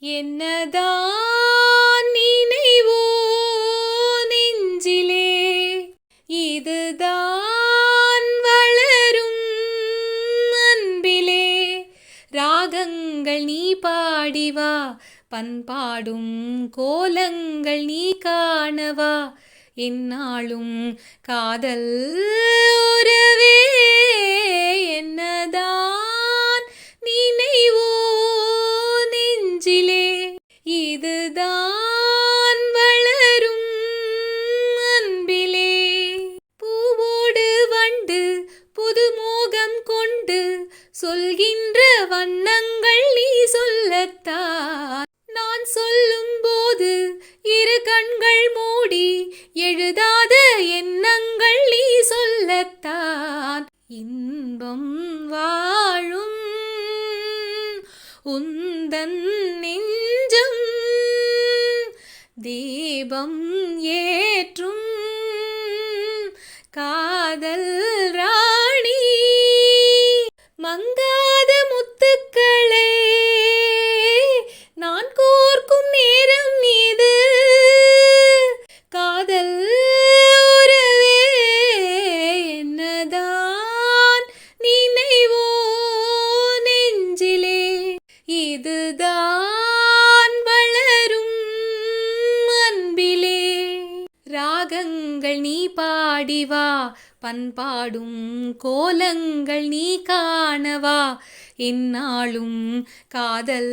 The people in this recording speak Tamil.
என்னதான் நினைவோ நெஞ்சிலே, இதுதான் வளரும் அன்பிலே. ராகங்கள் நீ பாடிவா, பண்பாடும் கோலங்கள் நீ காணவா, என்னாலும் காதல் உறவே. என்னதான் நினைவோ நெஞ்சிலே, இதுதான் வளரும் அன்பிலே. பூவோடு வண்டு புதுமோகம் கொண்டு சொல்கின்ற வண்ணங்கள் நீ சொல்லத்தான், நான் சொல்லும் போது இரு கண்கள் மூடி எழுதாத எண்ணங்கள் நீ சொல்லத்தான். இன்பம் வாழும் உந்தன் நெஞ்சம், தீபம் ஏற்றும் காதல் ராணி. மங்காத முத்துக்களே, நான் கோர்க்கும் நேரம் இது, காதல் உறவே. என்னதான் நினைவோ நெஞ்சிலே, இதுதான் வளரும் அன்பிலே. ராகங்கள் நீ பாடிவா, பண்பாடும் கோலங்கள் நீ காணவா, என்னாலும் காதல்